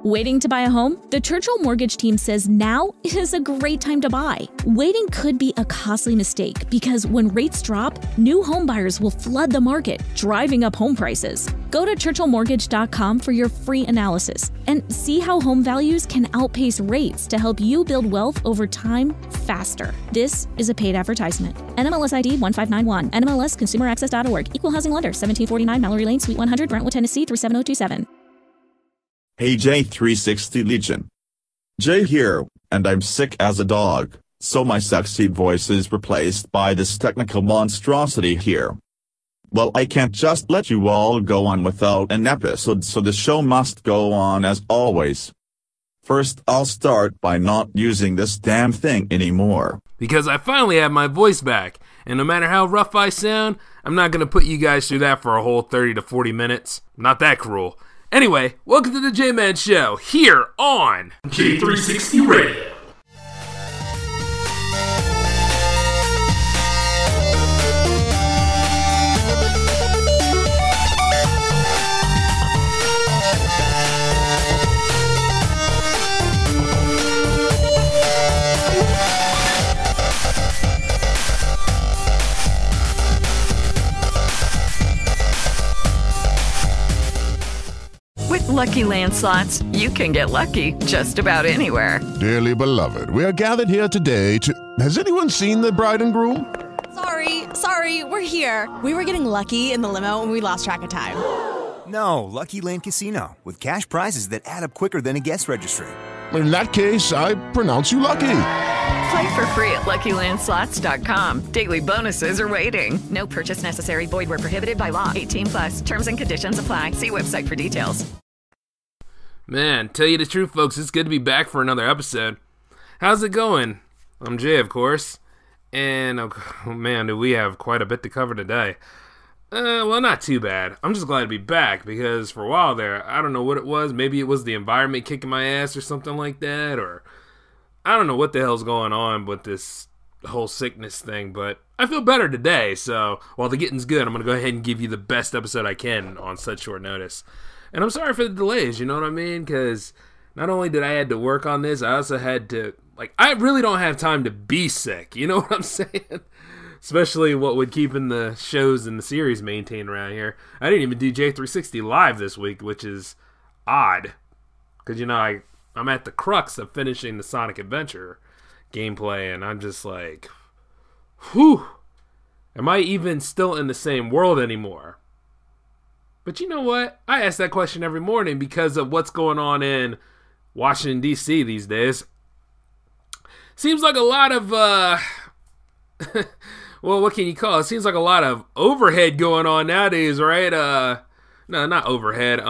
Waiting to buy a home? The Churchill Mortgage team says now is a great time to buy. Waiting could be a costly mistake because when rates drop, new home buyers will flood the market, driving up home prices. Go to churchillmortgage.com for your free analysis and see how home values can outpace rates to help you build wealth over time faster. This is a paid advertisement. NMLS ID 1591, NMLSconsumeraccess.org, Equal Housing Lender, 1749 Mallory Lane, Suite 100, Brentwood, Tennessee 37027. Hey J360 Legion. Jay here, and I'm sick as a dog, so my sexy voice is replaced by this technical monstrosity here. Well, I can't just let you all go on without an episode, so the show must go on as always. First, I'll start by not using this damn thing anymore. Because I finally have my voice back, and no matter how rough I sound, I'm not going to put you guys through that for a whole 30 to 40 minutes. Not that cruel. Anyway, welcome to the J-Man Show, here on J360 Radio. Lucky Land Slots, you can get lucky just about anywhere. Dearly beloved, we are gathered here today to... Has anyone seen the bride and groom? Sorry, we're here. We were getting lucky in the limo and we lost track of time. No, Lucky Land Casino, with cash prizes that add up quicker than a guest registry. In that case, I pronounce you lucky. Play for free at LuckyLandSlots.com. Daily bonuses are waiting. No purchase necessary. Void where prohibited by law. 18+. Terms and conditions apply. See website for details. Man, tell you the truth, folks, it's good to be back for another episode. How's it going? I'm Jay, of course. And, oh man, do we have quite a bit to cover today. Well, not too bad. I'm just glad to be back, because for a while there, I don't know what it was. Maybe it was the environment kicking my ass or something like that, or I don't know what the hell's going on with this whole sickness thing, but I feel better today, so while the getting's good, I'm going to go ahead and give you the best episode I can on such short notice. And I'm sorry for the delays, you know what I mean? Because not only did I had to work on this, I also had to, I really don't have time to be sick, you know what I'm saying? Especially what would keeping the shows and the series maintained around here. I didn't even do J360 live this week, which is odd. Because, you know, I'm at the crux of finishing the Sonic Adventure gameplay, and I'm just like, whew, am I even still in the same world anymore? But you know what? I ask that question every morning because of what's going on in Washington D.C. these days. Seems like a lot of, well, what can you call it? Seems like a lot of overhead going on nowadays, right? No, not overhead.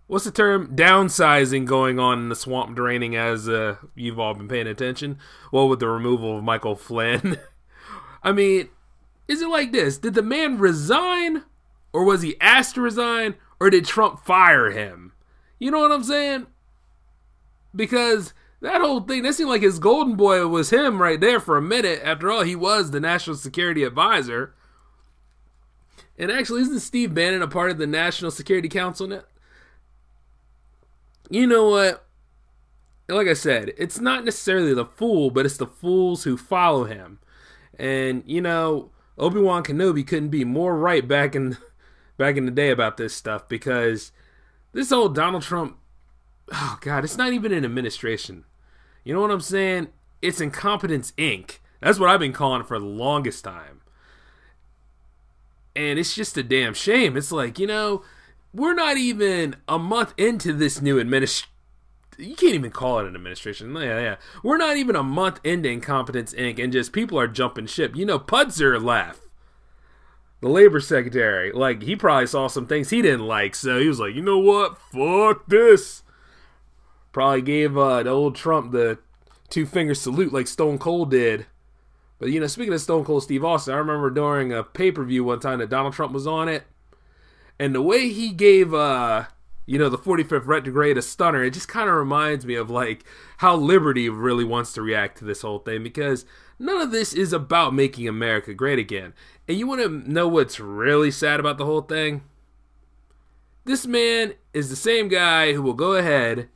What's the term? Downsizing going on in the swamp draining, as you've all been paying attention. Well, with the removal of Michael Flynn. I mean, is it like this? Did the man resign? Or was he asked to resign? Or did Trump fire him? You know what I'm saying? Because that whole thing, that seemed like his golden boy was him right there for a minute. After all, he was the National Security Advisor. And actually, isn't Steve Bannon a part of the National Security Council now? You know what? Like I said, it's not necessarily the fool, but it's the fools who follow him. And, you know, Obi-Wan Kenobi couldn't be more right back in the day about this stuff, because this old Donald Trump, oh God, it's not even an administration. You know what I'm saying? It's Incompetence Inc. That's what I've been calling it for the longest time. And it's just a damn shame. It's like, you know, we're not even a month into this new administration. You can't even call it an administration. Yeah. We're not even a month into Incompetence Inc. and just people are jumping ship. You know, Putzer left. The labor secretary, like, he probably saw some things he didn't like, so he was like, you know what, fuck this. Probably gave the old Trump the two-finger salute like Stone Cold did. But, you know, speaking of Stone Cold Steve Austin, I remember during a pay-per-view one time that Donald Trump was on it, and the way he gave, you know, the 45th retrograde a stunner, it just kind of reminds me of, like, how Liberty really wants to react to this whole thing, because none of this is about making America great again. And you want to know what's really sad about the whole thing? This man is the same guy who will go ahead.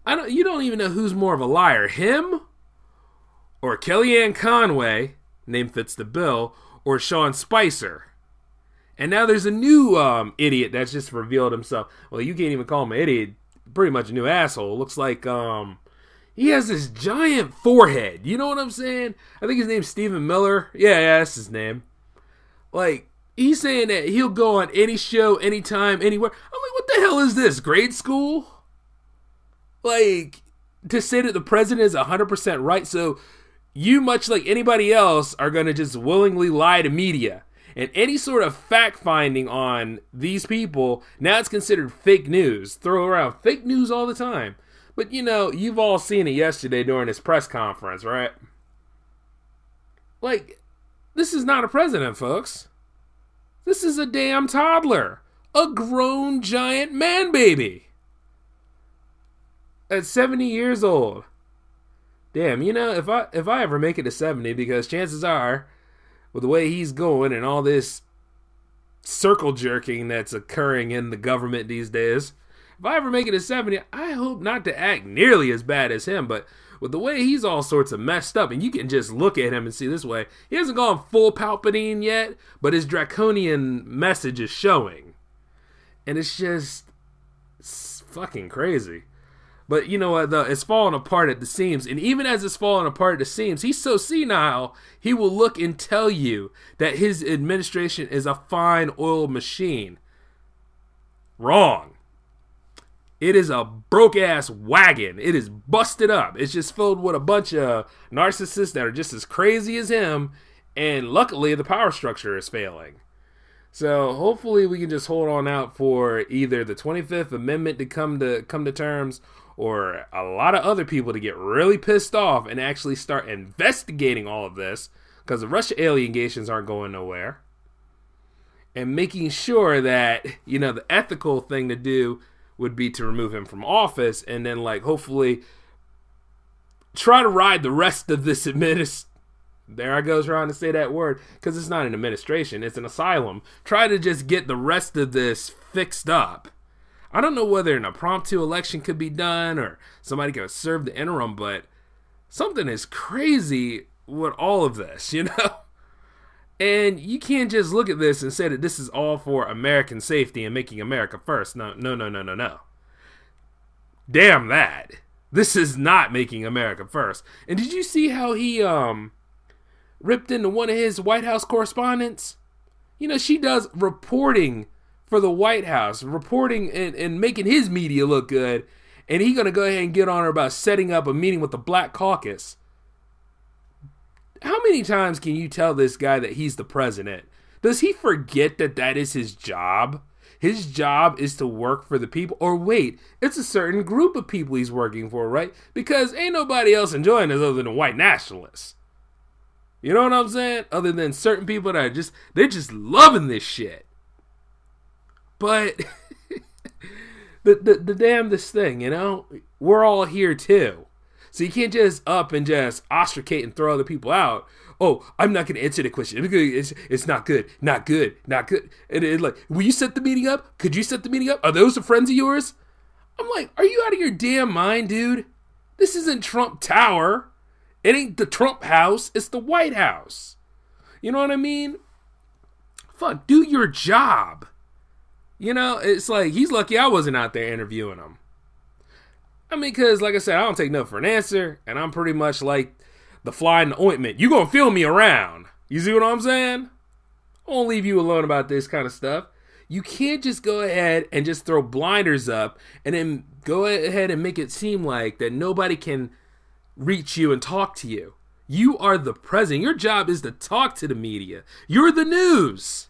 You don't even know who's more of a liar, him or Kellyanne Conway, name fits the bill, or Sean Spicer. And now there's a new idiot that's just revealed himself. Well, you can't even call him an idiot. Pretty much a new asshole. Looks like he has this giant forehead. You know what I'm saying? I think his name's Stephen Miller. Yeah, that's his name. Like, he's saying that he'll go on any show, anytime, anywhere. I'm like, what the hell is this? Grade school? Like, to say that the president is 100% right, so you, much like anybody else, are going to just willingly lie to media. And any sort of fact-finding on these people, now it's considered fake news. Throw around fake news all the time. But, you know, you've all seen it yesterday during his press conference, right? Like, this is not a president, folks. This is a damn toddler. A grown giant man baby. At 70 years old. Damn, you know, if I ever make it to 70, because chances are, with the way he's going and all this circle jerking that's occurring in the government these days, if I ever make it to 70, I hope not to act nearly as bad as him, but with the way he's all sorts of messed up, and you can just look at him and see this way, he hasn't gone full Palpatine yet, but his draconian message is showing. And it's just fucking crazy. But you know what, though? It's falling apart at the seams. And even as it's falling apart at the seams, he's so senile, he will look and tell you that his administration is a fine oiled machine. Wrong. It is a broke-ass wagon. It is busted up. It's just filled with a bunch of narcissists that are just as crazy as him. And luckily, the power structure is failing. So hopefully we can just hold on out for either the 25th Amendment to come to terms, or a lot of other people to get really pissed off and actually start investigating all of this, because the Russia allegations aren't going nowhere. And making sure that, you know, the ethical thing to do would be to remove him from office, and then, like, hopefully try to ride the rest of this there I go trying to say that word, because it's not an administration, it's an asylum. Try to just get the rest of this fixed up. I don't know whether an impromptu election could be done or somebody could serve the interim, but something is crazy with all of this, you know? And you can't just look at this and say that this is all for American safety and making America first. No. Damn that. This is not making America first. And did you see how he ripped into one of his White House correspondents? You know, she does reporting for the White House, reporting and making his media look good, and he gonna go ahead and get on her about setting up a meeting with the Black Caucus. How many times can you tell this guy that he's the president? Does he forget that that is his job? His job is to work for the people. Or wait, it's a certain group of people he's working for, right? Because ain't nobody else enjoying this other than white nationalists. You know what I'm saying? Other than certain people that are they're just loving this shit. But the damnedest thing, you know, we're all here too. So you can't just up and just ostracate and throw other people out. Oh, I'm not going to answer the question because it's not good, not good, not good. And like, will you set the meeting up? Could you set the meeting up? Are those the friends of yours? I'm like, are you out of your damn mind, dude? This isn't Trump Tower. It ain't the Trump house. It's the White House. You know what I mean? Fuck, do your job. You know, it's like, he's lucky I wasn't out there interviewing him. I mean, because, like I said, I don't take no for an answer, and I'm pretty much like the fly in the ointment. You gonna feel me around. You see what I'm saying? I won't leave you alone about this kind of stuff. You can't just go ahead and just throw blinders up and then go ahead and make it seem like that nobody can reach you and talk to you. You are the president. Your job is to talk to the media. You're the news.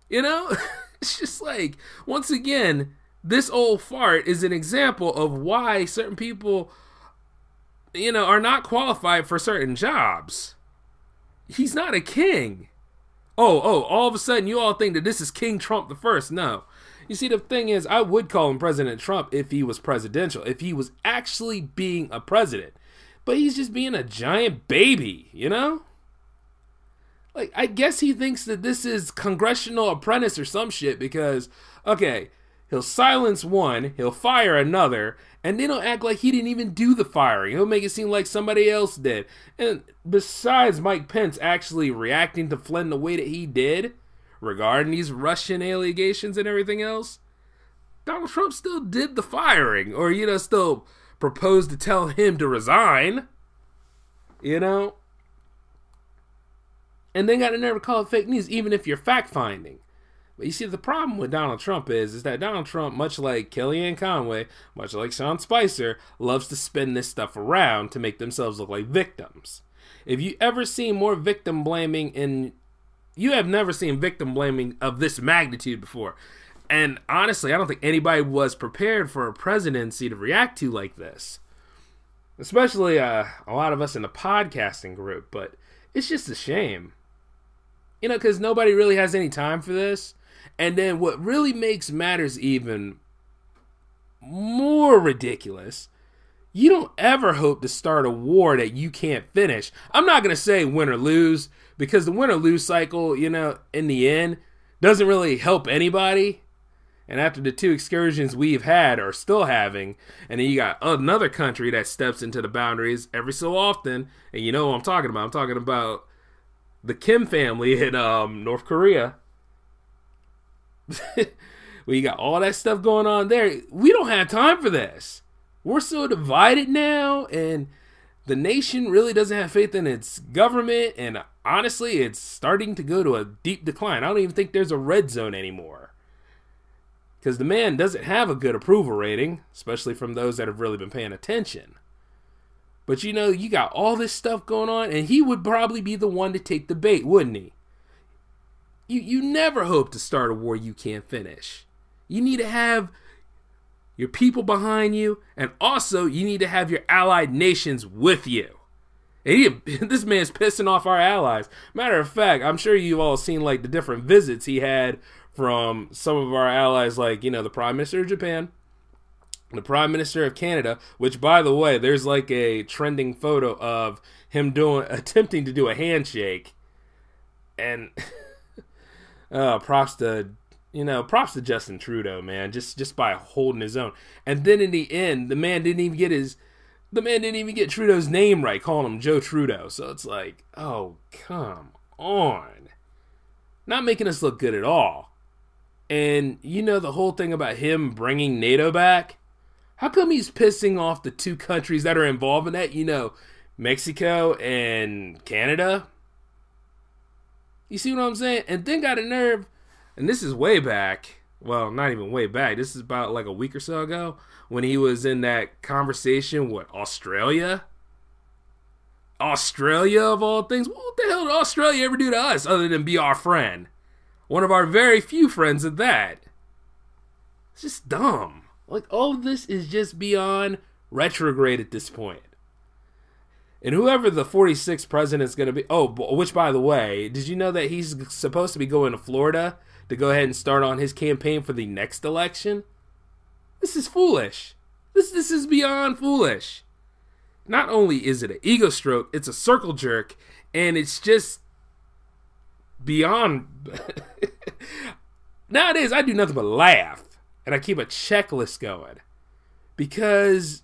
You know? It's just like, once again, this old fart is an example of why certain people, you know, are not qualified for certain jobs. He's not a king. Oh, all of a sudden you all think that this is King Trump the First. No. You see, the thing is, I would call him President Trump if he was presidential, if he was actually being a president. But he's just being a giant baby, you know? Like, I guess he thinks that this is Congressional Apprentice or some shit because, okay, he'll silence one, he'll fire another, and then he'll act like he didn't even do the firing. He'll make it seem like somebody else did. And besides Mike Pence actually reacting to Flynn the way that he did regarding these Russian allegations and everything else, Donald Trump still did the firing, or, still proposed to tell him to resign, And then got the nerve to call it fake news, even if you're fact-finding. But you see, the problem with Donald Trump is that Donald Trump, much like Kellyanne Conway, much like Sean Spicer, loves to spin this stuff around to make themselves look like victims. If you ever seen more victim blaming you have never seen victim blaming of this magnitude before. And honestly, I don't think anybody was prepared for a presidency to react to like this. Especially a lot of us in the podcasting group, but it's just a shame. Because nobody really has any time for this. And then what really makes matters even more ridiculous, you don't ever hope to start a war that you can't finish. I'm not going to say win or lose, because the win or lose cycle, in the end, doesn't really help anybody. And after the 2 excursions we've had or still having, and then you got another country that steps into the boundaries every so often, and you know what I'm talking about. I'm talking about the Kim family in North Korea. We got all that stuff going on there. We don't have time for this. We're so divided now, and the nation really doesn't have faith in its government, and honestly, it's starting to go to a deep decline. I don't even think there's a red zone anymore. Because the man doesn't have a good approval rating, especially from those that have really been paying attention. But you got all this stuff going on, and he would probably be the one to take the bait, wouldn't he? You never hope to start a war you can't finish. You need to have your people behind you, and also you need to have your allied nations with you. And this man's pissing off our allies. Matter of fact, I'm sure you've all seen the different visits he had from some of our allies, the Prime Minister of Japan, the Prime Minister of Canada, which, by the way, there's a trending photo of him attempting to do a handshake, and props to Justin Trudeau, man, just by holding his own. And then in the end, the man didn't even get Trudeau's name right, calling him Joe Trudeau. So it's like, oh, come on, not making us look good at all. And the whole thing about him bringing NATO back, how come he's pissing off the 2 countries that are involved in that? Mexico and Canada. You see what I'm saying? And then got a nerve, and this is way back, well, not even way back, this is about a week or so ago, when he was in that conversation with Australia. Australia, of all things. What the hell did Australia ever do to us other than be our friend? One of our very few friends at that. It's just dumb. All of this is just beyond retrograde at this point. And whoever the 46th president's going to be... Oh, which, by the way, did you know that he's supposed to be going to Florida to go ahead and start on his campaign for the next election? This is foolish. This is beyond foolish. Not only is it an ego stroke, it's a circle jerk, and it's just beyond... Nowadays, I do nothing but laugh, and I keep a checklist going. Because,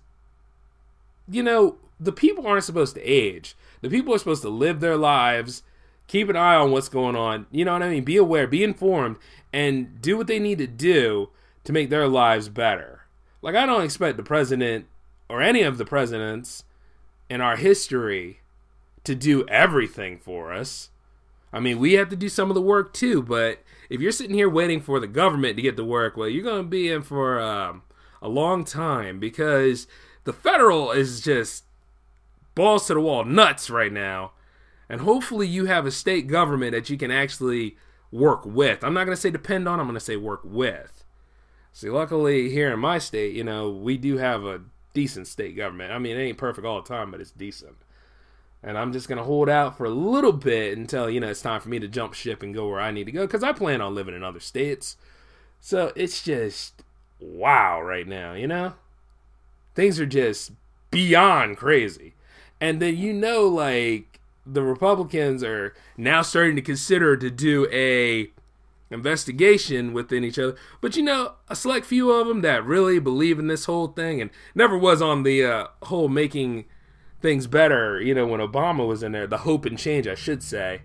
the people aren't supposed to age. The people are supposed to live their lives, keep an eye on what's going on, you know what I mean? Be aware, be informed, and do what they need to do to make their lives better. I don't expect the president or any of the presidents in our history to do everything for us. I mean, we have to do some of the work too, but if you're sitting here waiting for the government to get to work, well, you're going to be in for a long time, because the federal is just balls to the wall nuts right now, and hopefully you have a state government that you can actually work with. I'm not going to say depend on, I'm going to say work with. See, luckily here in my state, we do have a decent state government. I mean, it ain't perfect all the time, but it's decent. And I'm just going to hold out for a little bit until, it's time for me to jump ship and go where I need to go, because I plan on living in other states. So it's just wow right now, Things are just beyond crazy. And then, the Republicans are now starting to consider to do a investigation within each other. But a select few of them that really believe in this whole thing and never was on the whole making things better, when Obama was in there, the hope and change, I should say.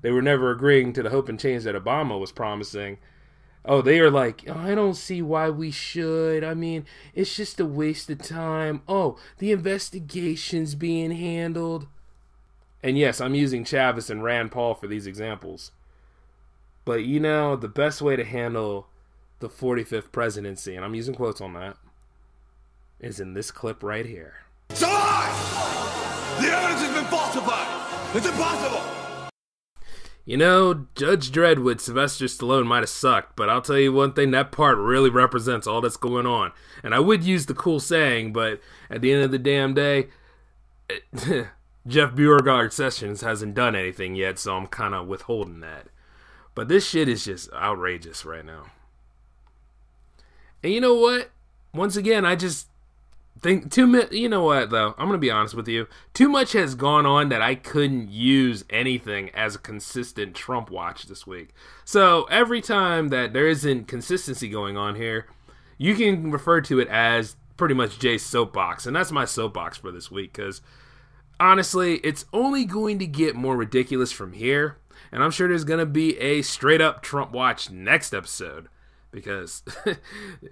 They were never agreeing to the hope and change that Obama was promising. Oh, they are like, oh, I don't see why we should. I mean, it's just a waste of time. Oh, the investigation's being handled. And yes, I'm using Chavez and Rand Paul for these examples. But the best way to handle the 45th presidency, and I'm using quotes on that, is in this clip right here. It's a lie! The evidence has been falsified! It's impossible! Judge Dredd with Sylvester Stallone might have sucked, but I'll tell you one thing, that part really represents all that's going on. And I would use the cool saying, but at the end of the damn day, Jeff Beauregard Sessions hasn't done anything yet, so I'm kind of withholding that. But this shit is just outrageous right now. And you know what? Once again, I just think you know what, though? I'm going to be honest with you. Too much has gone on that I couldn't use anything as a consistent Trump watch this week. So every time that there isn't consistency going on here, you can refer to it as pretty much Jay's soapbox. And that's my soapbox for this week, because honestly, it's only going to get more ridiculous from here. And I'm sure there's going to be a straight-up Trump watch next episode, because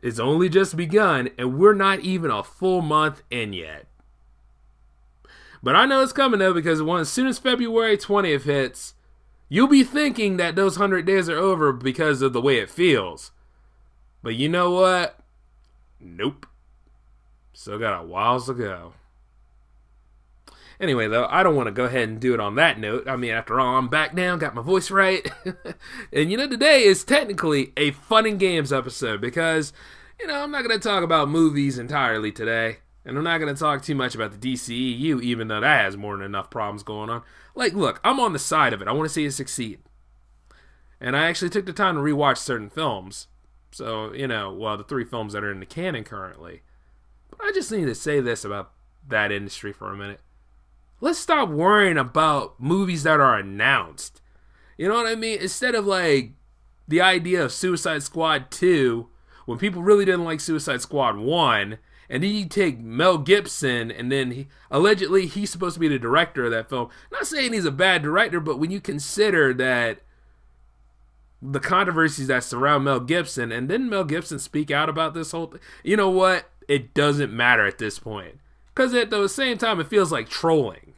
it's only just begun, and we're not even a full month in yet. But I know it's coming, though, because as soon as February 20th hits, you'll be thinking that those 100 days are over because of the way it feels. But you know what? Nope. Still got a while to go. Anyway, though, I don't want to go ahead and do it on that note. I mean, after all, I'm back now, got my voice right. And, today is technically a fun and games episode because, I'm not going to talk about movies entirely today. And I'm not going to talk too much about the DCEU, even though that has more than enough problems going on. Like, look, I'm on the side of it. I want to see it succeed. And I actually took the time to rewatch certain films. So, the 3 films that are in the canon currently. But I just need to say this about that industry for a minute. Let's stop worrying about movies that are announced. You know what I mean? Instead of the idea of Suicide Squad 2, when people really didn't like Suicide Squad 1, and then you take Mel Gibson, and then allegedly he's supposed to be the director of that film. Not saying he's a bad director, but when you consider that the controversies that surround Mel Gibson, and didn't Mel Gibson speak out about this whole thing? You know what? It doesn't matter at this point. Because at the same time, it feels like trolling.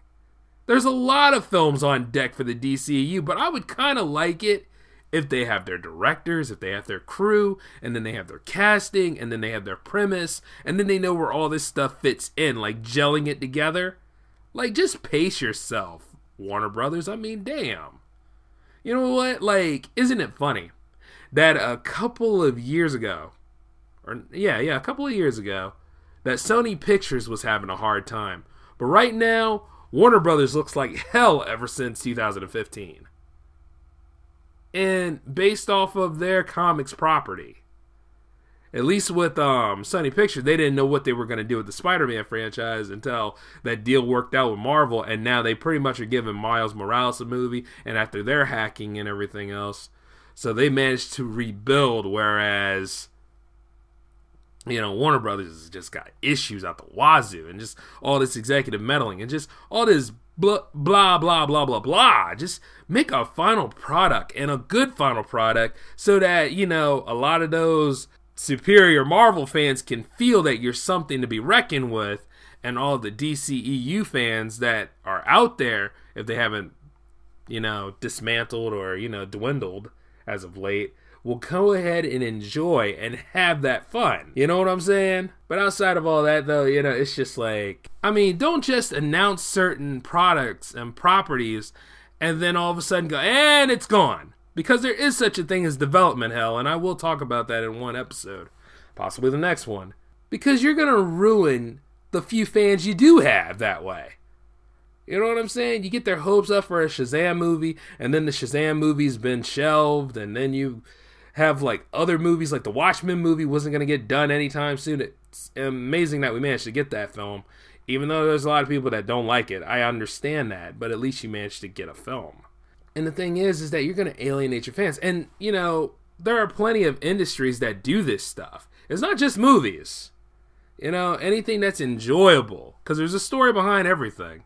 There's a lot of films on deck for the DCEU, but I would kind of like it if they have their directors, if they have their crew, and then they have their casting, and then they have their premise, and then they know where all this stuff fits in, like gelling it together. Just pace yourself, Warner Brothers. I mean, damn. You know what? Isn't it funny that a couple of years ago, a couple of years ago, that Sony Pictures was having a hard time. But right now, Warner Brothers looks like hell ever since 2015. And based off of their comics property, at least with Sony Pictures, they didn't know what they were going to do with the Spider-Man franchise until that deal worked out with Marvel, and now they pretty much are giving Miles Morales a movie, and after their hacking and everything else, so they managed to rebuild, whereas Warner Brothers has just got issues out the wazoo, and just all this executive meddling, and just all this blah, blah, blah, blah, blah, blah. Just make a final product, and a good final product, so that, a lot of those superior Marvel fans can feel that you're something to be reckoned with, and all the DCEU fans that are out there, if they haven't, dismantled or, dwindled as of late, will go ahead and enjoy and have that fun. You know what I'm saying? But outside of all that, though, it's just don't just announce certain products and properties and then all of a sudden go, and it's gone. Because there is such a thing as development hell, and I will talk about that in one episode, possibly the next one. Because you're going to ruin the few fans you do have that way. You know what I'm saying? You get their hopes up for a Shazam movie, and then the Shazam movie's been shelved, and then you have other movies, like the Watchmen movie wasn't going to get done anytime soon. It's amazing that we managed to get that film, Even though there's a lot of people that don't like it, I understand that, but at least you managed to get a film. And the thing is that you're going to alienate your fans. And, you know, there are plenty of industries that do this stuff. It's not just movies. You know, anything that's enjoyable. Because there's a story behind everything.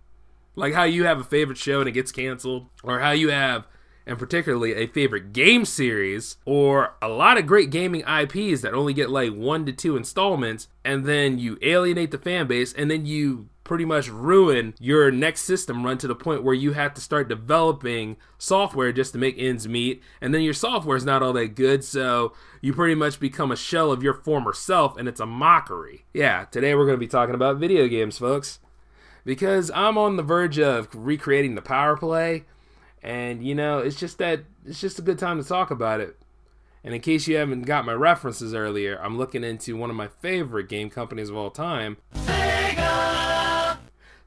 Like how you have a favorite show and it gets canceled. Or how you have, and particularly, a favorite game series. Or a lot of great gaming IPs that only get like 1 to 2 installments. And then you alienate the fan base. And then you pretty much ruin your next system run to the point where you have to start developing software just to make ends meet, and then your software is not all that good, so you pretty much become a shell of your former self, and it's a mockery. Yeah, today we're going to be talking about video games, folks, because I'm on the verge of recreating the Power Play, and you know, it's just a good time to talk about it. And in case you haven't got my references earlier, I'm looking into one of my favorite game companies of all time,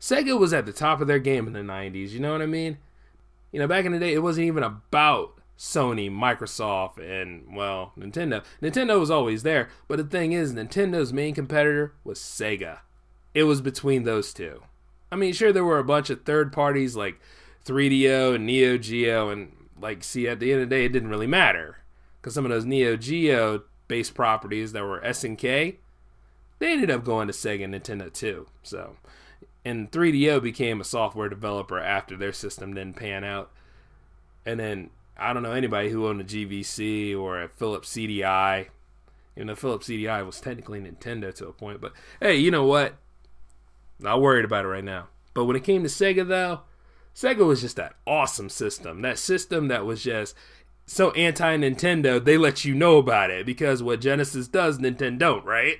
Sega was at the top of their game in the 90s, you know what I mean? You know, back in the day, it wasn't even about Sony, Microsoft, and, well, Nintendo. Nintendo was always there, but the thing is, Nintendo's main competitor was Sega. It was between those two. I mean, sure, there were a bunch of third parties like 3DO and Neo Geo, and, like, see, at the end of the day, it didn't really matter. Because some of those Neo Geo-based properties that were SNK, they ended up going to Sega and Nintendo too, so... And 3DO became a software developer after their system didn't pan out. And then, I don't know anybody who owned a GVC or a Philips CDI. Even though Philips CDI was technically Nintendo to a point. But, hey, you know what? Not worried about it right now. But when it came to Sega, though, Sega was just that awesome system. That system that was just so anti-Nintendo, they let you know about it. Because what Genesis does, Nintendo don't, right?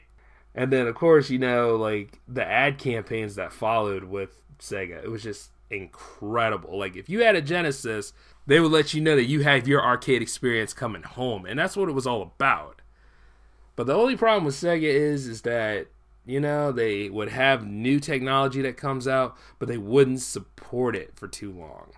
And then, of course, you know, like, the ad campaigns that followed with Sega, it was just incredible. Like, if you had a Genesis, they would let you know that you had your arcade experience coming home. And that's what it was all about. But the only problem with Sega is that, you know, they would have new technology that comes out, but they wouldn't support it for too long.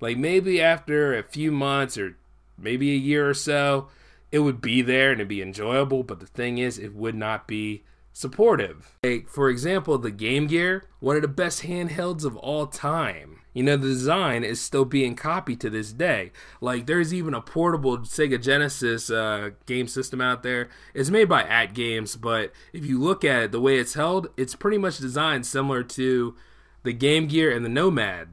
Like, maybe after a few months or maybe a year or so, it would be there and it'd be enjoyable, but the thing is, it would not be supportive. Like, for example, the Game Gear, one of the best handhelds of all time. You know, the design is still being copied to this day. Like, there's even a portable Sega Genesis game system out there. It's made by At Games, but if you look at it, the way it's held, it's pretty much designed similar to the Game Gear and the Nomad.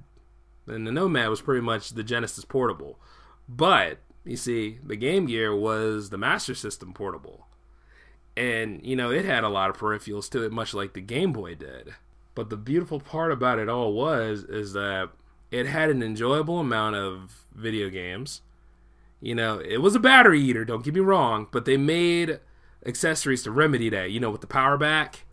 And the Nomad was pretty much the Genesis portable. But you see, the Game Gear was the Master System portable. And, you know, it had a lot of peripherals to it, much like the Game Boy did. But the beautiful part about it all is that it had an enjoyable amount of video games. You know, it was a battery eater, don't get me wrong, but they made accessories to remedy that, you know, with the power back.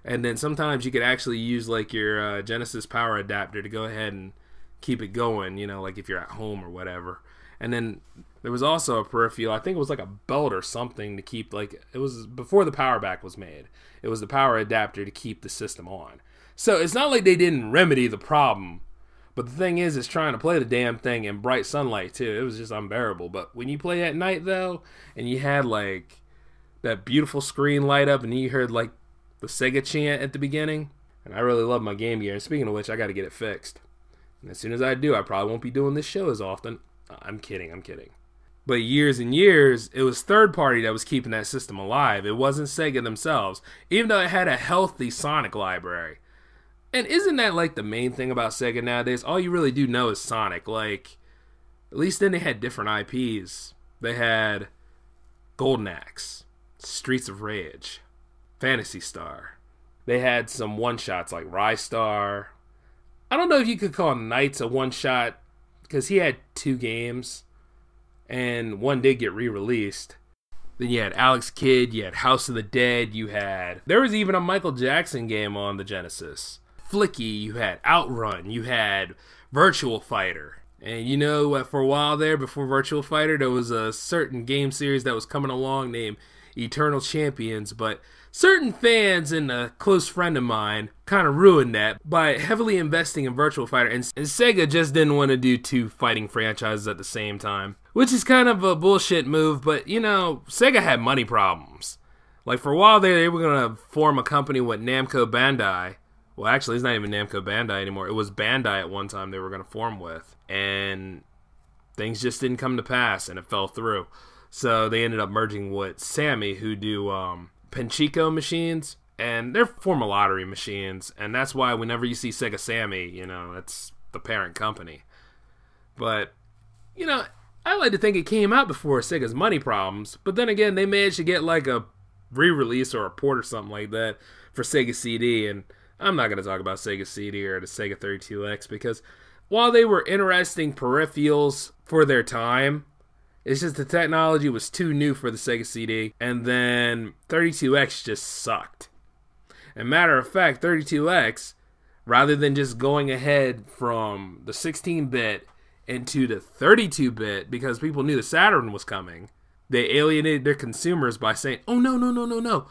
And then sometimes you could actually use, like, your Genesis power adapter to go ahead and keep it going, you know, like if you're at home or whatever. And then there was also a peripheral, I think it was like a belt or something to keep, like, it was before the power back was made. It was the power adapter to keep the system on. So it's not like they didn't remedy the problem. But the thing is, it's trying to play the damn thing in bright sunlight too. It was just unbearable. But when you play at night though, and you had like that beautiful screen light up and you heard like the Sega chant at the beginning, and I really love my Game Gear. And speaking of which, I got to get it fixed. And as soon as I do, I probably won't be doing this show as often. I'm kidding. But years and years, it was third party that was keeping that system alive. It wasn't Sega themselves, even though it had a healthy Sonic library. And isn't that like the main thing about Sega nowadays? All you really do know is Sonic. Like, at least then they had different IPs. They had Golden Axe, Streets of Rage, Phantasy Star. They had some one-shots like Rise Star. I don't know if you could call Knights a one-shot, because he had 2 games, and one did get re-released. Then you had Alex Kidd, you had House of the Dead, there was even a Michael Jackson game on the Genesis. Flicky, you had Outrun, you had Virtual Fighter. And you know, for a while there, before Virtual Fighter, there was a certain game series that was coming along named Eternal Champions, but certain fans and a close friend of mine kind of ruined that by heavily investing in Virtual Fighter, and Sega just didn't want to do 2 fighting franchises at the same time, which is kind of a bullshit move, but you know, Sega had money problems. Like for a while there, they were going to form a company with Namco Bandai, Well, actually, it's not even Namco Bandai anymore. It was Bandai at one time they were going to form with. And things just didn't come to pass, and it fell through. So they ended up merging with Sammy, who do Pachinko machines. And they're former lottery machines. And that's why whenever you see Sega Sammy, you know, that's the parent company. But, you know, I like to think it came out before Sega's money problems. But then again, they managed to get like a re-release or a port or something like that for Sega CD. And I'm not going to talk about Sega CD or the Sega 32X because while they were interesting peripherals for their time, it's just the technology was too new for the Sega CD. And then 32X just sucked. And matter of fact, 32X, rather than just going ahead from the 16-bit into the 32-bit because people knew the Saturn was coming, they alienated their consumers by saying, oh, no.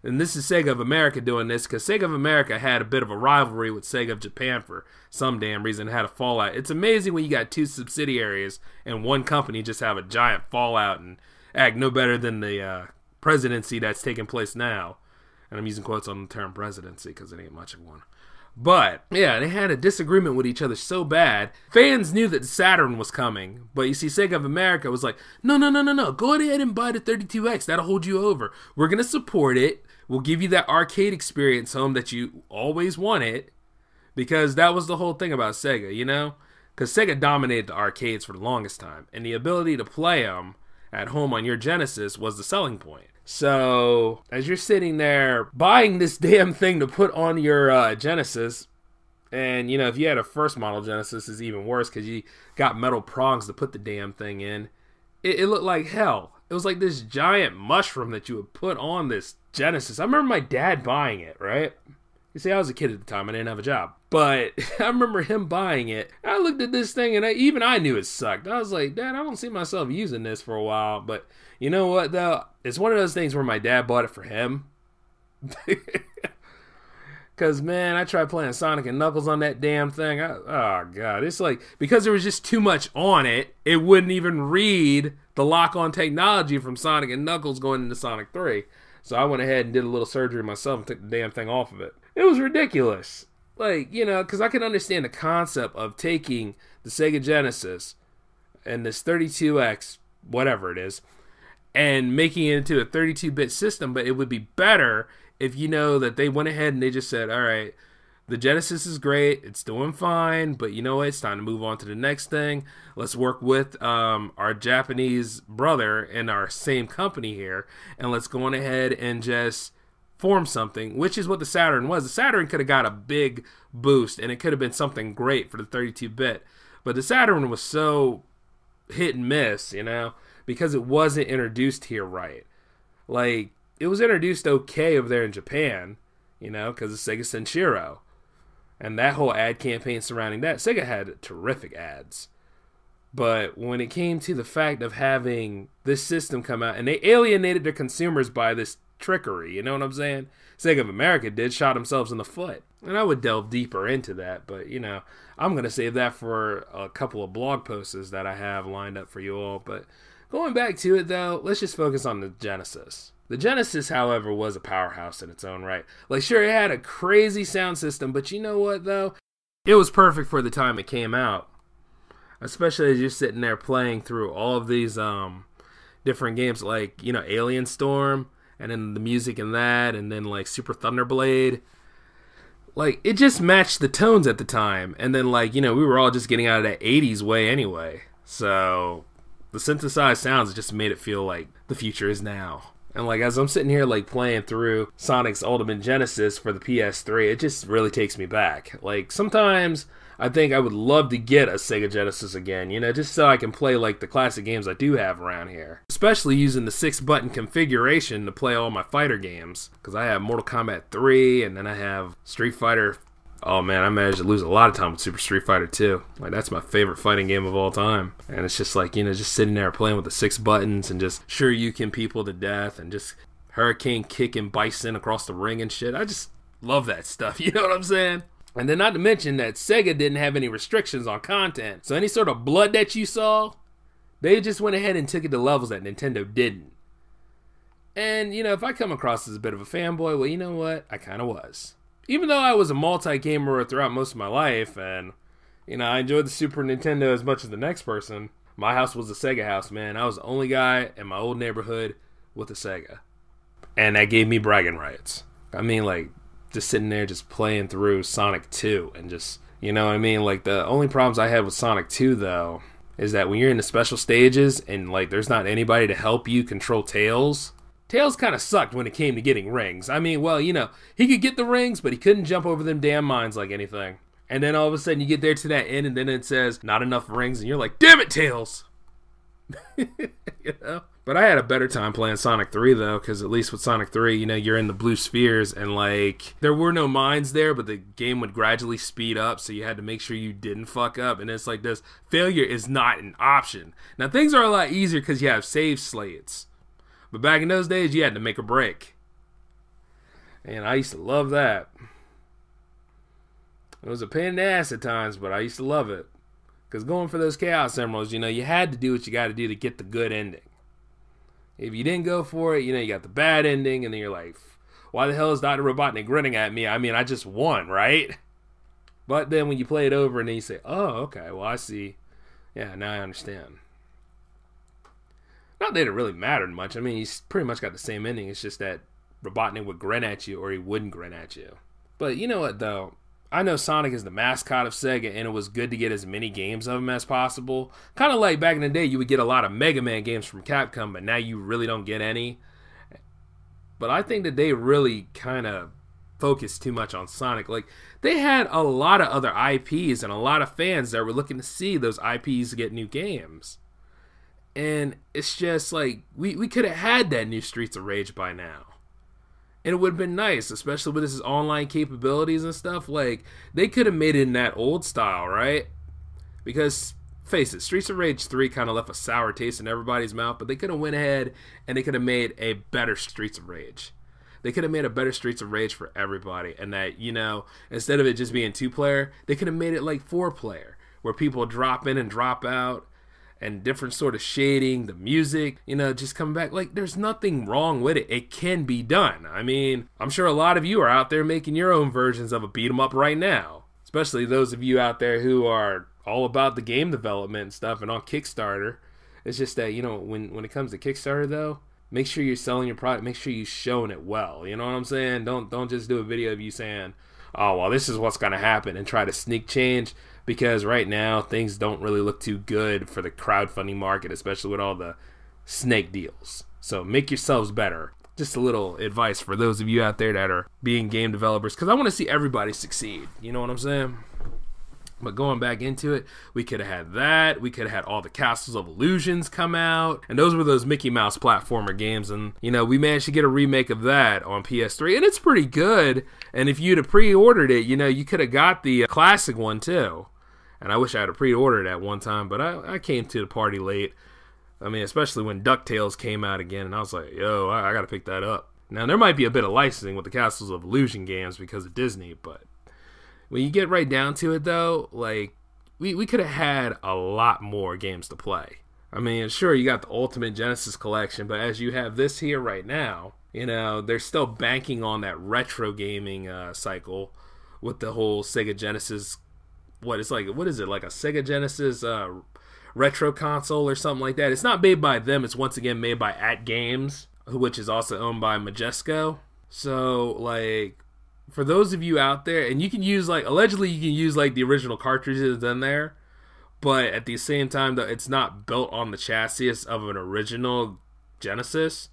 And this is Sega of America doing this because Sega of America had a bit of a rivalry with Sega of Japan for some damn reason, had a fallout. It's amazing when you got two subsidiaries and one company just have a giant fallout and act no better than the presidency that's taking place now. And I'm using quotes on the term presidency because it ain't much of one. But, yeah, they had a disagreement with each other so bad. Fans knew that the Saturn was coming. But you see, Sega of America was like, no. Go ahead and buy the 32X. That'll hold you over. We're going to support it. We'll give you that arcade experience home that you always wanted. Because that was the whole thing about Sega, you know? Because Sega dominated the arcades for the longest time. And the ability to play them at home on your Genesis was the selling point. So, as you're sitting there buying this damn thing to put on your Genesis, and, you know, if you had a first model Genesis, it's even worse because you got metal prongs to put the damn thing in. It looked like hell. It was like this giant mushroom that you would put on this Genesis. I remember my dad buying it, right? You see, I was a kid at the time. I didn't have a job. But I remember him buying it. I looked at this thing, and even I knew it sucked. I was like, Dad, I don't see myself using this for a while. But you know what, though? It's one of those things where my dad bought it for him. Because, man, I tried playing Sonic and Knuckles on that damn thing. Oh, God. It's like, because there was just too much on it, it wouldn't even read the lock-on technology from Sonic and Knuckles going into Sonic 3. So I went ahead and did a little surgery myself and took the damn thing off of it. It was ridiculous. Like, you know, because I can understand the concept of taking the Sega Genesis and this 32X, whatever it is, and making it into a 32-bit system, but it would be better if you know that they went ahead and they just said, all right, the Genesis is great, it's doing fine, but you know what, it's time to move on to the next thing. Let's work with our Japanese brother in our same company here, and let's go on ahead and just form something, which is what the Saturn was. The Saturn could have got a big boost, and it could have been something great for the 32-bit, but the Saturn was so hit and miss, you know, because it wasn't introduced here right. Like, it was introduced okay over there in Japan, you know, because of Sega Senshiro. And that whole ad campaign surrounding that, Sega had terrific ads. But when it came to the fact of having this system come out, and they alienated their consumers by this trickery, you know what I'm saying? Sega of America shot themselves in the foot. And I would delve deeper into that, but, you know, I'm going to save that for a couple of blog posts that I have lined up for you all. But going back to it, though, let's just focus on the Genesis. The Genesis, however, was a powerhouse in its own right. Like, sure, it had a crazy sound system, but you know what, though? It was perfect for the time it came out. Especially as you're sitting there playing through all of these different games, like, you know, Alien Storm, and then the music in that, and then, like, Super Thunderblade. Like, it just matched the tones at the time. And then, like, you know, we were all just getting out of that 80s way anyway. So, the synthesized sounds just made it feel like the future is now. And, like, as I'm sitting here, like, playing through Sonic's Ultimate Genesis for the PS3, it just really takes me back. Like, sometimes I think I would love to get a Sega Genesis again, you know, just so I can play, like, the classic games I do have around here. Especially using the 6-button configuration to play all my fighter games. Because I have Mortal Kombat 3, and then I have Street Fighter. Oh, man, I managed to lose a lot of time with Super Street Fighter 2. Like, that's my favorite fighting game of all time. And it's just like, you know, just sitting there playing with the 6 buttons and just sure you can people to death and just hurricane kicking Bison across the ring and shit. I just love that stuff, you know what I'm saying? And then not to mention that Sega didn't have any restrictions on content. So any sort of blood that you saw, they just went ahead and took it to levels that Nintendo didn't. And, you know, if I come across as a bit of a fanboy, well, you know what? I kind of was. even though I was a multi-gamer throughout most of my life, and, you know, I enjoyed the Super Nintendo as much as the next person, my house was a Sega house, man. I was the only guy in my old neighborhood with a Sega. And that gave me bragging rights. I mean, like, just sitting there just playing through Sonic 2 and just, you know what I mean? Like, the only problems I had with Sonic 2, though, is that when you're in the special stages and, like, there's not anybody to help you control Tails, Tails kind of sucked when it came to getting rings. I mean, well, you know, he could get the rings, but he couldn't jump over them damn mines like anything. And then all of a sudden you get there to that end, and then it says, not enough rings, and you're like, damn it, Tails! You know? But I had a better time playing Sonic 3, though, because at least with Sonic 3, you know, you're in the blue spheres, and, like, there were no mines there, but the game would gradually speed up, so you had to make sure you didn't fuck up, and it's like this, failure is not an option. Now, things are a lot easier because you have save slates, but back in those days, you had to make a break. And I used to love that. It was a pain in the ass at times, but I used to love it. Because going for those Chaos Emeralds, you know, you had to do what you got to do to get the good ending. If you didn't go for it, you know, you got the bad ending, and then you're like, why the hell is Dr. Robotnik grinning at me? I mean, I just won, right? But then when you play it over and then you say, oh, okay, well, I see. Yeah, now I understand. Not that it really mattered much. I mean, he's pretty much got the same ending. It's just that Robotnik would grin at you or he wouldn't grin at you. But you know what, though? I know Sonic is the mascot of Sega, and it was good to get as many games of him as possible. Kind of like back in the day, you would get a lot of Mega Man games from Capcom, but now you really don't get any. But I think that they really kind of focused too much on Sonic. Like, they had a lot of other IPs and a lot of fans that were looking to see those IPs get new games. And it's just like, we could have had that new Streets of Rage by now. And it would have been nice, especially with his online capabilities and stuff. Like, they could have made it in that old style, right? Because, face it, Streets of Rage 3 kind of left a sour taste in everybody's mouth, but they could have went ahead and they could have made a better Streets of Rage. They could have made a better Streets of Rage for everybody. And that, you know, instead of it just being 2-player, they could have made it like 4-player, where people drop in and drop out. And different sort of shading, the music, you know, just coming back. Like, there's nothing wrong with it. It can be done. I mean, I'm sure a lot of you are out there making your own versions of a beat 'em up right now. Especially those of you out there who are all about the game development and stuff and on Kickstarter. It's just that, you know, when it comes to Kickstarter, though, make sure you're selling your product. Make sure you're showing it well. You know what I'm saying? Don't just do a video of you saying, oh, well, this is what's going to happen, and try to sneak change. Because right now, things don't really look too good for the crowdfunding market, especially with all the snake deals. So make yourselves better. Just a little advice for those of you out there that are being game developers, because I want to see everybody succeed. You know what I'm saying? But going back into it, we could have had that. We could have had all the Castles of Illusions come out. And those were those Mickey Mouse platformer games. And, you know, we managed to get a remake of that on PS3. And it's pretty good. And if you'd have pre-ordered it, you know, you could have got the classic one, too. And I wish I had pre-ordered at one time, but I came to the party late. I mean, especially when DuckTales came out again, and I was like, yo, I gotta pick that up. Now, there might be a bit of licensing with the Castles of Illusion games because of Disney, but when you get right down to it, though, like, we could have had a lot more games to play. I mean, sure, you got the Ultimate Genesis Collection, but as you have this here right now, you know, they're still banking on that retro gaming cycle with the whole Sega Genesis. What is it, like a Sega Genesis retro console or something like that? It's not made by them. It's once again made by At Games, which is also owned by Majesco. So, like, for those of you out there, and you can use, like, allegedly you can use, like, the original cartridges in there, but at the same time, though, it's not built on the chassis of an original Genesis.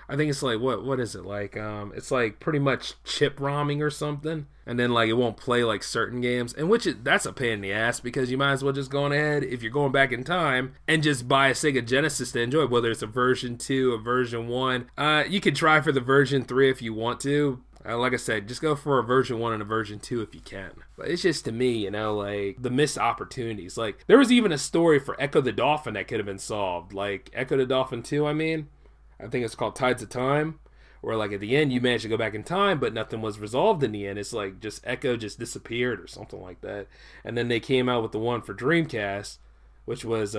I think it's like, what is it? Like, it's like pretty much chip ROMing or something. And then, like, it won't play, like, certain games. And that's a pain in the ass, because you might as well just go on ahead, if you're going back in time, and just buy a Sega Genesis to enjoy, whether it's a version 2, a version 1. You can try for the version 3 if you want to. Like I said, just go for a version 1 and a version 2 if you can. But it's just, to me, you know, like, the missed opportunities. Like, there was even a story for Echo the Dolphin that could have been solved. Like, Echo the Dolphin 2, I mean. I think it's called Tides of Time, where, like, at the end you managed to go back in time, but nothing was resolved in the end. It's like just Echo just disappeared or something like that. And then they came out with the one for Dreamcast, which was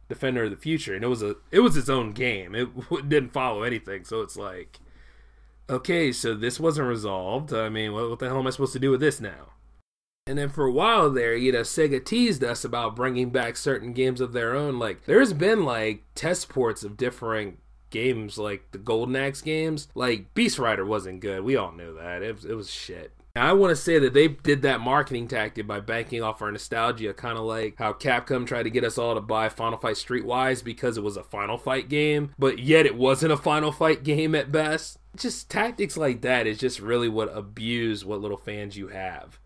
Defender of the Future, and it was its own game. It didn't follow anything, so it's like, okay, so this wasn't resolved. I mean, what the hell am I supposed to do with this now? And then for a while there, Sega teased us about bringing back certain games of their own. Like, there's been, like, test ports of different games, like the Golden Axe games. Like, Beast Rider wasn't good. We all knew that. It was shit. Now, I want to say that they did that marketing tactic by banking off our nostalgia, kind of like how Capcom tried to get us all to buy Final Fight Streetwise because it was a Final Fight game, but yet it wasn't a Final Fight game at best. Just tactics like that is just really what abuse what little fans you have.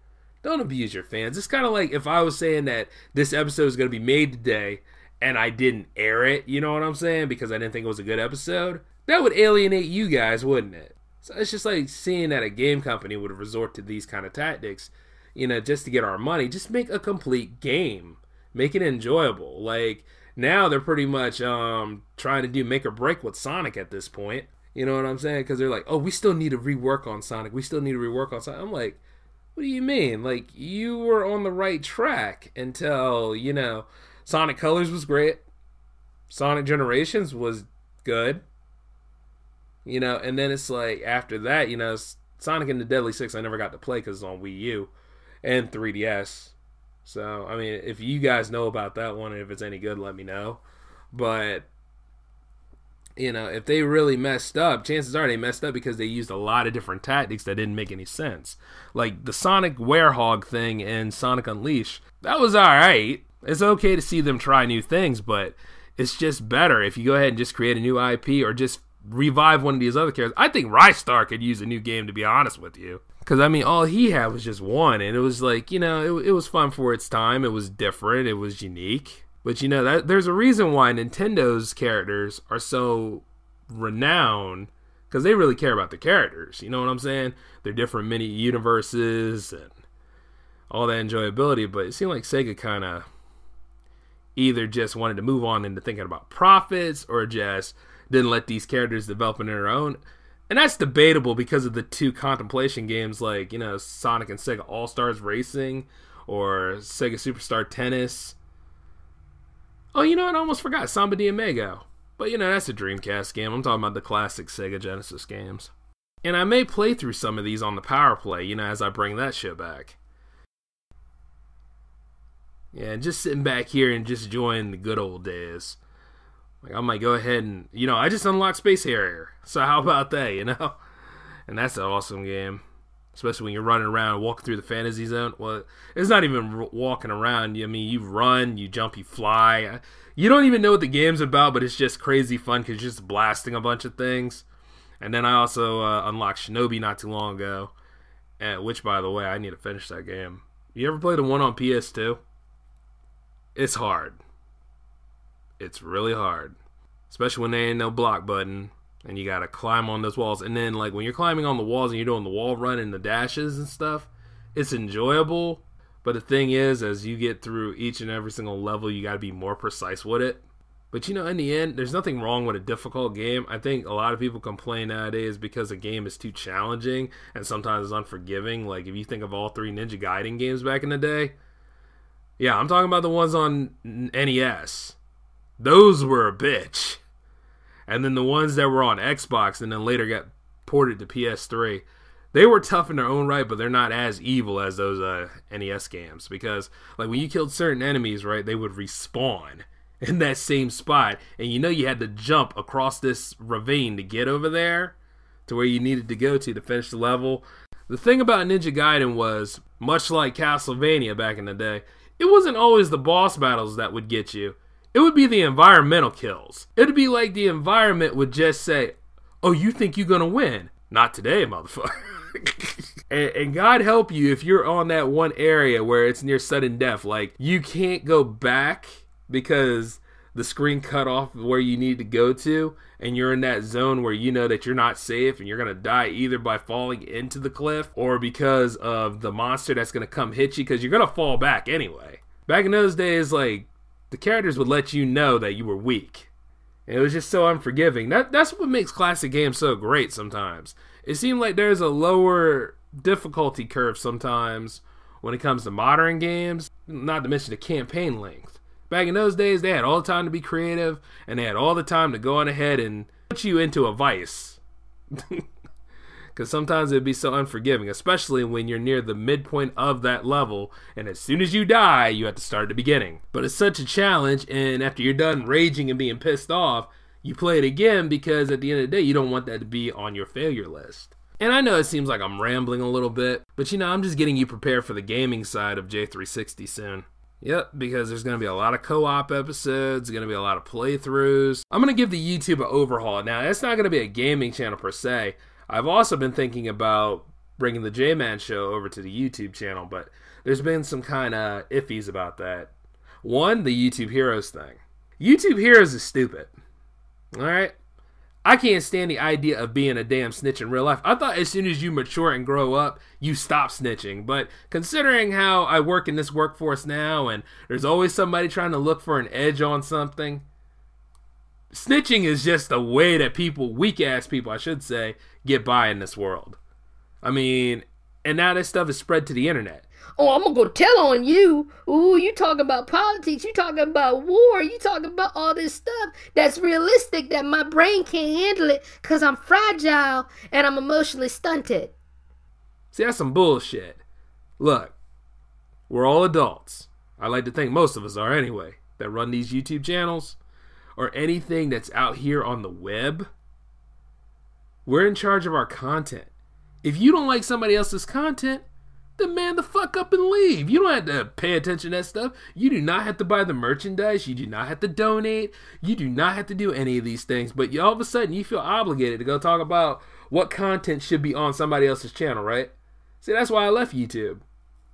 Don't abuse your fans. It's kind of like if I was saying that this episode is going to be made today and I didn't air it, you know what I'm saying, because I didn't think it was a good episode. That would alienate you guys, wouldn't it? So it's just like seeing that a game company would resort to these kind of tactics, just to get our money. Just make a complete game. Make it enjoyable. Like, now they're pretty much trying to do make or break with Sonic at this point. You know what I'm saying? Because they're like, oh, we still need to rework on Sonic. I'm like, what do you mean? Like, you were on the right track until, Sonic Colors was great. Sonic Generations was good. And then it's like, after that, Sonic and the Deadly Six I never got to play because it's on Wii U and 3DS. So, I mean, if you guys know about that one and if it's any good, let me know. But, if they really messed up, chances are they messed up because they used a lot of different tactics that didn't make any sense. Like the Sonic Werehog thing in Sonic Unleashed, that was alright. It's okay to see them try new things, but it's just better if you go ahead and just create a new IP or just revive one of these other characters. I think Rystar could use a new game, to be honest with you. Because, I mean, all he had was just one, and it was like, it was fun for its time. It was different. It was unique. But, that there's a reason why Nintendo's characters are so renowned, because they really care about the characters. You know what I'm saying? They're different mini universes and all that enjoyability. But it seemed like Sega kind of either just wanted to move on into thinking about profits or just didn't let these characters develop on their own. And that's debatable because of the two contemplation games like, Sonic and Sega All-Stars Racing or Sega Superstar Tennis. Oh, I almost forgot Samba de Amigo. But, that's a Dreamcast game. I'm talking about the classic Sega Genesis games. And I may play through some of these on the Power Play, as I bring that shit back. Yeah, just sitting back here and just enjoying the good old days. Like, I might go ahead and, I just unlocked Space Harrier. So how about that, And that's an awesome game. Especially when you're running around and walking through the fantasy zone. Well, it's not even walking around. I mean, you run, you jump, you fly. You don't even know what the game's about, but it's just crazy fun because you're just blasting a bunch of things. And then I also unlocked Shinobi not too long ago. Which, by the way, I need to finish that game. You ever played the one on PS2? It's hard. It's really hard. Especially when there ain't no block button. And you gotta climb on those walls. And then, like, when you're climbing on the walls and you're doing the wall run and the dashes and stuff, it's enjoyable. But the thing is, as you get through each and every single level, you gotta be more precise with it. But, in the end, there's nothing wrong with a difficult game. I think a lot of people complain nowadays because a game is too challenging and sometimes it's unforgiving. Like, if you think of all 3 Ninja Gaiden games back in the day. Yeah, I'm talking about the ones on NES. Those were a bitch. And then the ones that were on Xbox and then later got ported to PS3, they were tough in their own right, but they're not as evil as those NES games. Because, like, when you killed certain enemies, right, they would respawn in that same spot. And you had to jump across this ravine to get over there to where you needed to go to finish the level. The thing about Ninja Gaiden was, much like Castlevania back in the day, it wasn't always the boss battles that would get you. It would be the environmental kills. It would be like the environment would just say, oh, you think you're going to win? Not today, motherfucker. and God help you if you're on that one area where it's near sudden death. Like, you can't go back because the screen cut off where you need to go to, and you're in that zone where you know that you're not safe and you're going to die either by falling into the cliff or because of the monster that's going to come hit you because you're going to fall back anyway. Back in those days, like, the characters would let you know that you were weak. And it was just so unforgiving. That's what makes classic games so great sometimes. It seemed like there's a lower difficulty curve sometimes when it comes to modern games, not to mention the campaign length. Back in those days, they had all the time to be creative, and they had all the time to go on ahead and put you into a vice. Because sometimes it'd be so unforgiving, especially when you're near the midpoint of that level, and as soon as you die, you have to start at the beginning. But it's such a challenge, and after you're done raging and being pissed off, you play it again because at the end of the day, you don't want that to be on your failure list. And I know it seems like I'm rambling a little bit, but I'm just getting you prepared for the gaming side of J360 soon. Yep, because there's going to be a lot of co-op episodes, going to be a lot of playthroughs. I'm going to give the YouTube an overhaul. Now, it's not going to be a gaming channel per se. I've also been thinking about bringing the J-Man Show over to the YouTube channel, but there's been some kind of iffies about that. One, the YouTube Heroes thing. YouTube Heroes is stupid. Alright? I can't stand the idea of being a damn snitch in real life. I thought as soon as you mature and grow up, you stop snitching. But considering how I work in this workforce now, and there's always somebody trying to look for an edge on something, snitching is just a way that people, weak-ass people, I should say, get by in this world. I mean, and now this stuff is spread to the internet. Oh, I'm gonna go tell on you. Ooh, you talking about politics, you talking about war, you talking about all this stuff that's realistic that my brain can't handle it because I'm fragile and I'm emotionally stunted. See, that's some bullshit. Look, we're all adults. I like to think most of us are anyway, that run these YouTube channels or anything that's out here on the web. We're in charge of our content. If you don't like somebody else's content, then man the fuck up and leave. You don't have to pay attention to that stuff. You do not have to buy the merchandise. You do not have to donate. You do not have to do any of these things. But all of a sudden you feel obligated to go talk about what content should be on somebody else's channel, right? See, that's why I left YouTube.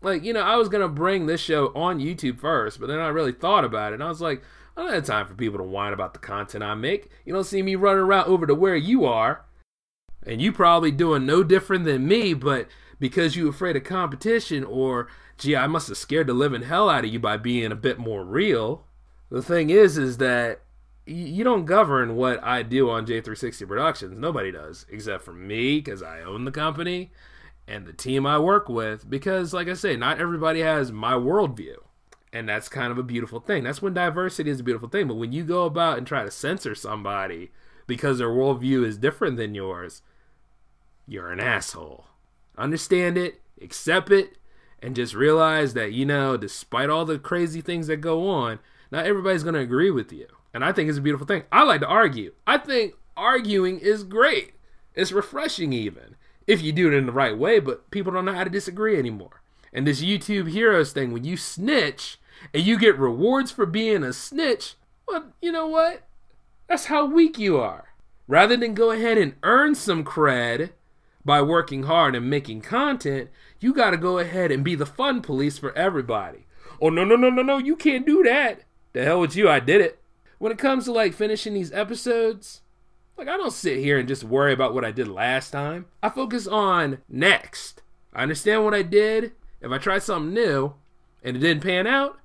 Like, I was going to bring this show on YouTube first, but then I really thought about it. And I was like, I don't have time for people to whine about the content I make. You don't see me running around over to where you are. And you probably doing no different than me, but because you afraid of competition, or, gee, I must have scared the living hell out of you by being a bit more real. The thing is that you don't govern what I do on J360 Productions. Nobody does, except for me, because I own the company, and the team I work with, because, like I say, not everybody has my worldview. And that's kind of a beautiful thing. That's when diversity is a beautiful thing. But when you go about and try to censor somebody because their worldview is different than yours, you're an asshole. Understand it, accept it, and just realize that, despite all the crazy things that go on, not everybody's going to agree with you. And I think it's a beautiful thing. I like to argue. I think arguing is great. It's refreshing even, if you do it in the right way, but people don't know how to disagree anymore. And this YouTube Heroes thing, when you snitch and you get rewards for being a snitch, well, you know what? That's how weak you are. Rather than go ahead and earn some cred by working hard and making content, you got to go ahead and be the fun police for everybody. Oh, no, you can't do that. The hell with you, I did it. When it comes to finishing these episodes, I don't sit here and just worry about what I did last time. I focus on next. I understand what I did. If I try something new and it didn't pan out,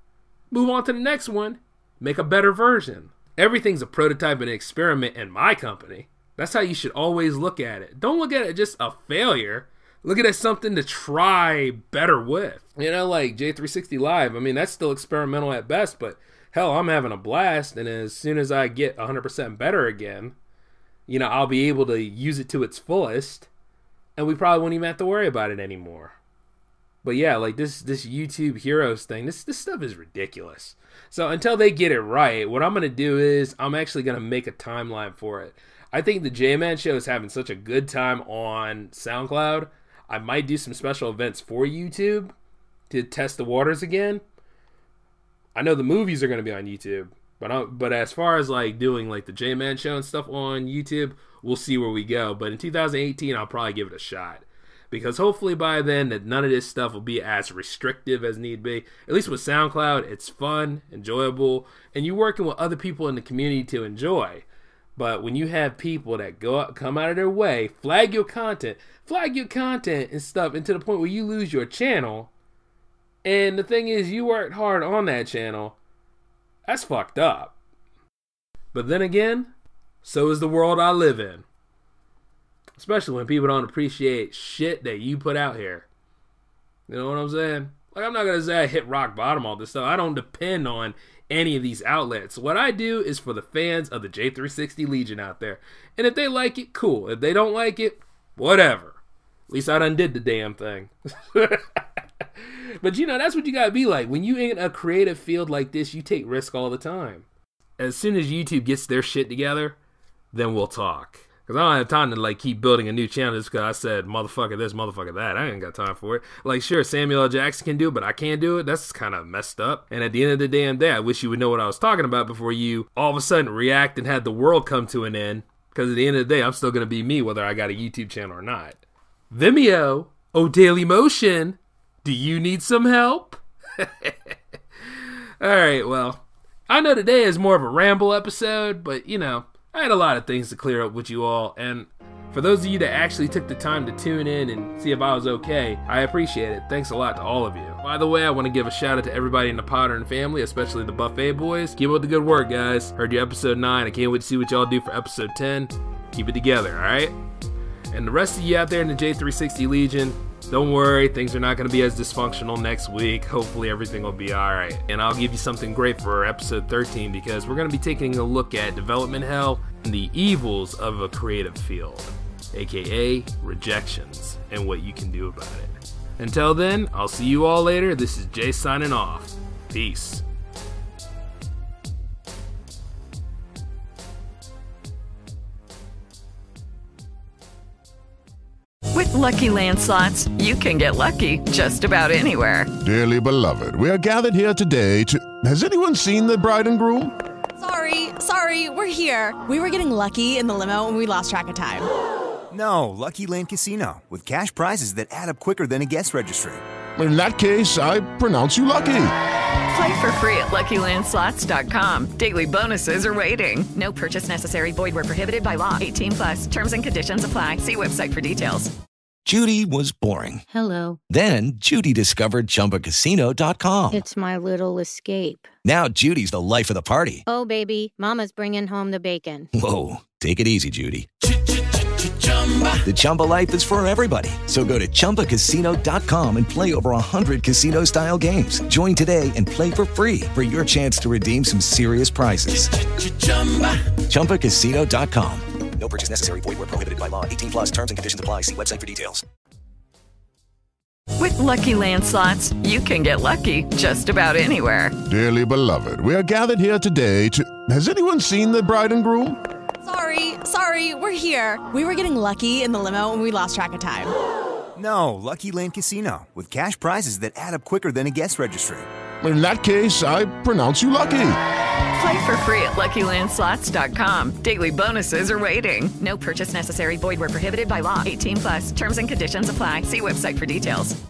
move on to the next one, make a better version. Everything's a prototype and an experiment in my company. That's how you should always look at it. Don't look at it just a failure. Look at it as something to try better with. Like J360 Live, that's still experimental at best, but hell, I'm having a blast, and as soon as I get 100% better again, I'll be able to use it to its fullest, and we probably won't even have to worry about it anymore. But yeah, this YouTube Heroes thing, this stuff is ridiculous. So until they get it right, what I'm going to do is I'm actually going to make a timeline for it. I think the J-Man Show is having such a good time on SoundCloud. I might do some special events for YouTube to test the waters again. I know the movies are going to be on YouTube, but as far as doing the J-Man Show and stuff on YouTube, we'll see where we go. But in 2018, I'll probably give it a shot, because hopefully by then that none of this stuff will be as restrictive as need be. At least with SoundCloud, it's fun, enjoyable, and you're working with other people in the community to enjoy. But when you have people that come out of their way, flag your content and stuff, and to the point where you lose your channel, and the thing is, you worked hard on that channel, that's fucked up. But then again, so is the world I live in. Especially when people don't appreciate shit that you put out here. You know what I'm saying? I'm not going to say I hit rock bottom all this stuff. I don't depend on any of these outlets. What I do is for the fans of the J360 Legion out there. And if they like it, cool. If they don't like it, whatever. At least I done did the damn thing. But you know, that's what you gotta be like. When you in a creative field like this, you take risk all the time. As soon as YouTube gets their shit together, then we'll talk. Because I don't have time to like keep building a new channel just because I said motherfucker this, motherfucker that. I ain't got time for it. Like, sure, Samuel L. Jackson can do it, but I can't do it. That's kind of messed up. And at the end of the damn day, I wish you would know what I was talking about before you all of a sudden react and had the world come to an end. Because at the end of the day, I'm still going to be me whether I got a YouTube channel or not. Vimeo, Daily Motion, do you need some help? Alright, well, I know today is more of a ramble episode, but you know, I had a lot of things to clear up with you all, and for those of you that actually took the time to tune in and see if I was okay, I appreciate it. Thanks a lot to all of you. By the way, I want to give a shout out to everybody in the Potter family, especially the Buffet boys. Keep up the good work, guys. Heard you episode 9. I can't wait to see what y'all do for episode 10. Keep it together, alright? And the rest of you out there in the J360 Legion, don't worry, things are not going to be as dysfunctional next week. Hopefully everything will be alright. And I'll give you something great for episode 13 because we're going to be taking a look at development hell and the evils of a creative field, aka rejections, and what you can do about it. Until then, I'll see you all later. This is Jay signing off. Peace. With Lucky Land Slots, you can get lucky just about anywhere. Dearly beloved, we are gathered here today to... Has anyone seen the bride and groom? Sorry, we're here. We were getting lucky in the limo and we lost track of time. No, Lucky Land Casino, with cash prizes that add up quicker than a guest registry. In that case, I pronounce you lucky. Play for free at LuckyLandSlots.com. Daily bonuses are waiting. No purchase necessary. Void where prohibited by law. 18+. Terms and conditions apply. See website for details. Judy was boring. Hello. Then Judy discovered ChumbaCasino.com. It's my little escape. Now Judy's the life of the party. Oh, baby, mama's bringing home the bacon. Whoa, take it easy, Judy. The Chumba life is for everybody. So go to ChumbaCasino.com and play over 100 casino-style games. Join today and play for free for your chance to redeem some serious prizes. ChumbaCasino.com. No purchase necessary. Void where prohibited by law. 18+. Terms and conditions apply. See website for details. With Lucky Land Slots, you can get lucky just about anywhere. Dearly beloved, we are gathered here today to... Has anyone seen the bride and groom? Sorry, we're here. We were getting lucky in the limo and we lost track of time. No, Lucky Land Casino, with cash prizes that add up quicker than a guest registry. In that case, I pronounce you lucky. Play for free at LuckyLandSlots.com. Daily bonuses are waiting. No purchase necessary. Void where prohibited by law. 18+. Terms and conditions apply. See website for details.